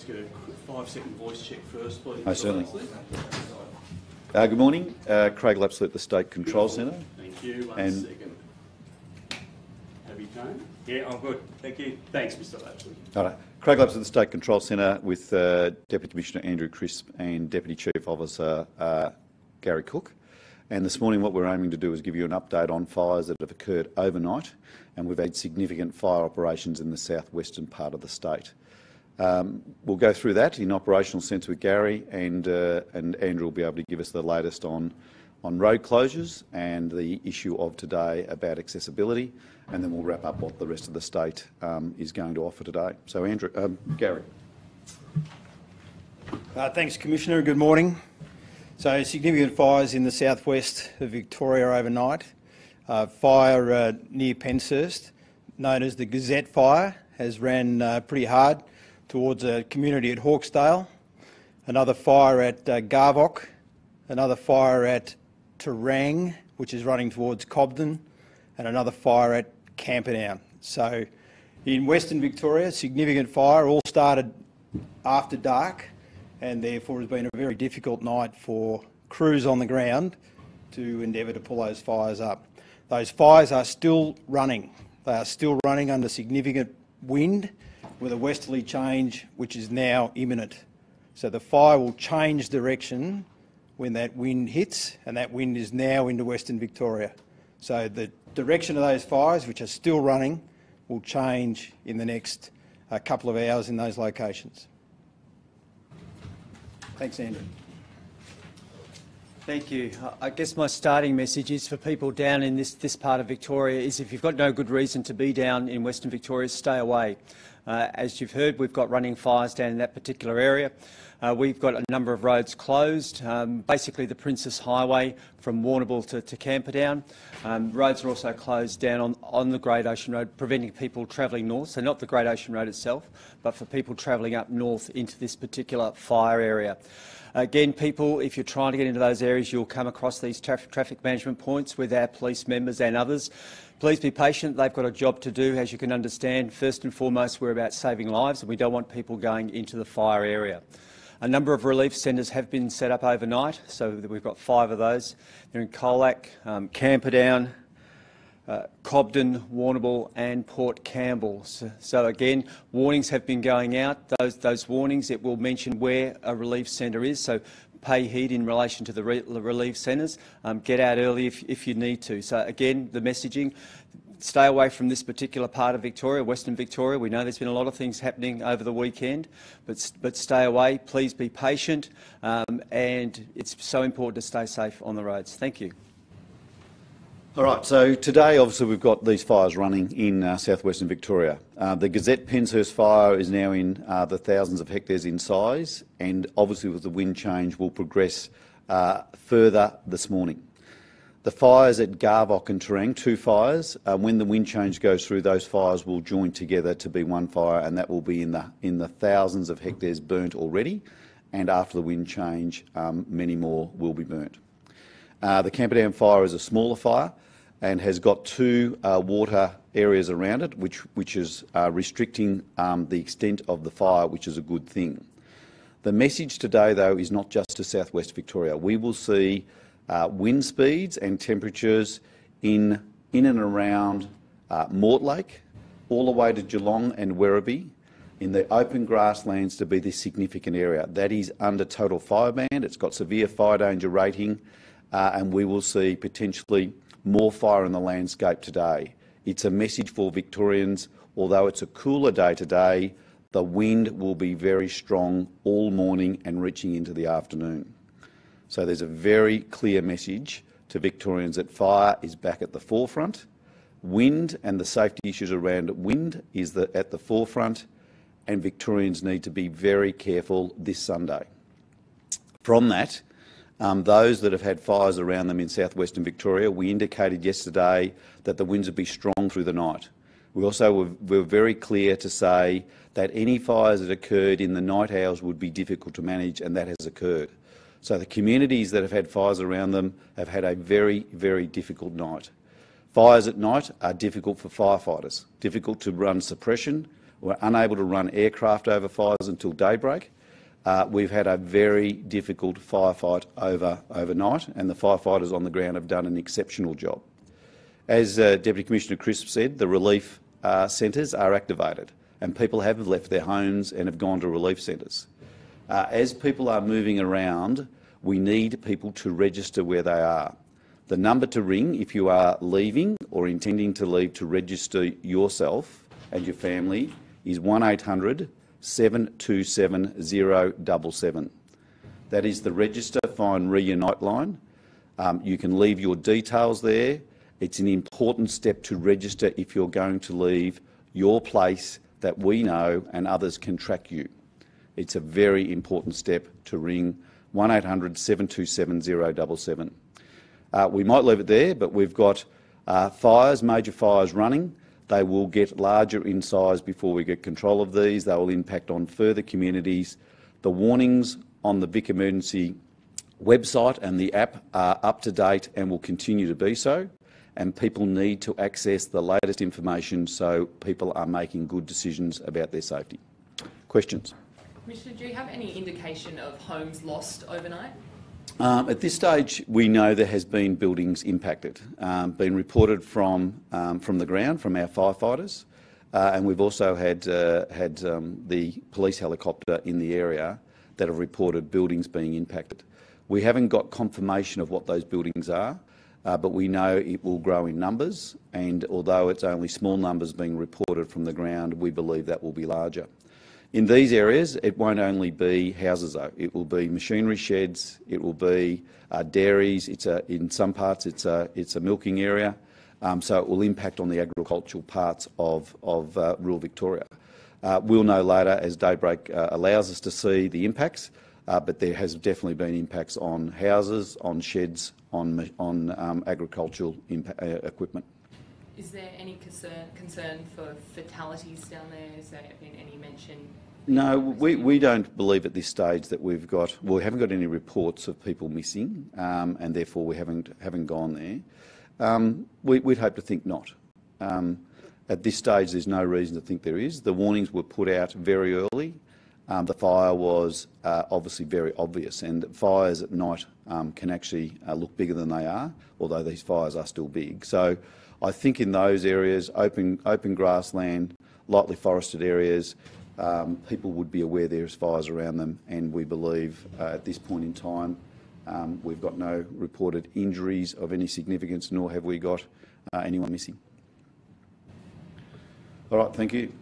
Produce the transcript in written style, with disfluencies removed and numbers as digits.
just get a quick 5-second voice check first, please. Oh, certainly. Good morning. Craig Lapsley at the State Control Centre. Thank you. One second. Have you done? Yeah, I'm good. Thank you. Thanks, Mr. Lapsley. All right. Craig Lapsley at the State Control Centre with Deputy Commissioner Andrew Crisp and Deputy Chief Officer Gary Cook. And this morning what we're aiming to do is give you an update on fires that have occurred overnight, and we've had significant fire operations in the southwestern part of the state. We'll go through that in operational sense with Gary, and Andrew will be able to give us the latest on road closures and the issue of today about accessibility, and then we'll wrap up what the rest of the state is going to offer today. So, Gary. Thanks, Commissioner. Good morning. So, significant fires in the southwest of Victoria overnight. Fire near Penshurst, known as the Gazette Fire, has ran pretty hard towards a community at Hawkesdale. Another fire at Garvock. Another fire at Terang, which is running towards Cobden, and another fire at Camperdown. So, in Western Victoria, significant fire, all started after dark, and therefore has been a very difficult night for crews on the ground to endeavour to pull those fires up. Those fires are still running. They are still running under significant wind with a westerly change which is now imminent. So the fire will change direction when that wind hits, and that wind is now into Western Victoria. So the direction of those fires, which are still running, will change in the next couple of hours in those locations. Thanks, Andrew. Thank you. I guess my starting message is for people down in this part of Victoria is if you've got no good reason to be down in Western Victoria, stay away. As you've heard, we've got running fires down in that particular area. We've got a number of roads closed, basically the Princess Highway from Warrnambool to Camperdown. Roads are also closed down on the Great Ocean Road, preventing people travelling north, so not the Great Ocean Road itself, but for people travelling up north into this particular fire area. Again, people, if you're trying to get into those areas, you'll come across these traffic management points with our police members and others. Please be patient. They've got a job to do, as you can understand. First and foremost, we're about saving lives, and we don't want people going into the fire area. A number of relief centres have been set up overnight, so we've got 5 of those. They're in Colac, Camperdown, Cobden, Warrnambool and Port Campbell. So again, warnings have been going out. Those warnings, it will mention where a relief centre is, so pay heed in relation to the relief centres. Get out early if you need to. So again, the messaging, stay away from this particular part of Victoria, Western Victoria. We know there's been a lot of things happening over the weekend, but stay away. Please be patient, and it's so important to stay safe on the roads. Thank you. All right, so today obviously we've got these fires running in southwestern Victoria. The Gazette Penshurst fire is now in the thousands of hectares in size, and obviously with the wind change will progress further this morning. The fires at Garvock and Terang, 2 fires, when the wind change goes through, those fires will join together to be one fire, and that will be in the thousands of hectares burnt already, and after the wind change many more will be burnt. The Camperdown fire is a smaller fire and has got 2 water areas around it, which is restricting the extent of the fire, which is a good thing. The message today, though, is not just to southwest Victoria. We will see wind speeds and temperatures in and around Mortlake, all the way to Geelong and Werribee, in the open grasslands to be this significant area. That is under total fire band. It's got severe fire danger rating. And we will see potentially more fire in the landscape today. It's a message for Victorians. Although it's a cooler day today, the wind will be very strong all morning and reaching into the afternoon. So there's a very clear message to Victorians that fire is back at the forefront. Wind and the safety issues around wind is at the forefront, and Victorians need to be very careful this Sunday. From that, those that have had fires around them in southwestern Victoria, we indicated yesterday that the winds would be strong through the night. We also were very clear to say that any fires that occurred in the night hours would be difficult to manage, and that has occurred. So the communities that have had fires around them have had a very, very difficult night. Fires at night are difficult for firefighters, difficult to run suppression We're unable to run aircraft over fires until daybreak. We've had a very difficult firefight overnight, and the firefighters on the ground have done an exceptional job. As Deputy Commissioner Crisp said, the relief centres are activated, and people have left their homes and have gone to relief centres. As people are moving around, we need people to register where they are. The number to ring if you are leaving or intending to leave to register yourself and your family is 1800 727 077. That is the Register Find Reunite line. You can leave your details there. It's an important step to register if you're going to leave your place that we know and others can track you. It's a very important step to ring 1800 727 077. We might leave it there, but we've got major fires running. They will get larger in size before we get control of these. They will impact on further communities. The warnings on the Vic Emergency website and the app are up to date and will continue to be so. And people need to access the latest information so people are making good decisions about their safety. Questions? Commissioner, do you have any indication of homes lost overnight? At this stage, we know there has been buildings impacted, been reported from the ground, from our firefighters, and we've also had the police helicopter in the area that have reported buildings being impacted. We haven't got confirmation of what those buildings are, but we know it will grow in numbers, and although it's only small numbers being reported from the ground, we believe that will be larger. In these areas, it won't only be houses though. It will be machinery sheds, it will be dairies, in some parts it's a milking area, so it will impact on the agricultural parts of rural Victoria. We'll know later as daybreak allows us to see the impacts, but there has definitely been impacts on houses, on sheds, on agricultural equipment. Is there any concern for fatalities down there? Has there been any mention? No, we don't believe at this stage that we haven't got any reports of people missing, and therefore we haven't gone there. We'd hope to think not. At this stage, there's no reason to think there is. The warnings were put out very early. The fire was obviously very obvious, and fires at night can actually look bigger than they are, although these fires are still big. So I think in those areas, open grassland, lightly forested areas, people would be aware there's fires around them, and we believe at this point in time we've got no reported injuries of any significance, nor have we got anyone missing. All right, thank you.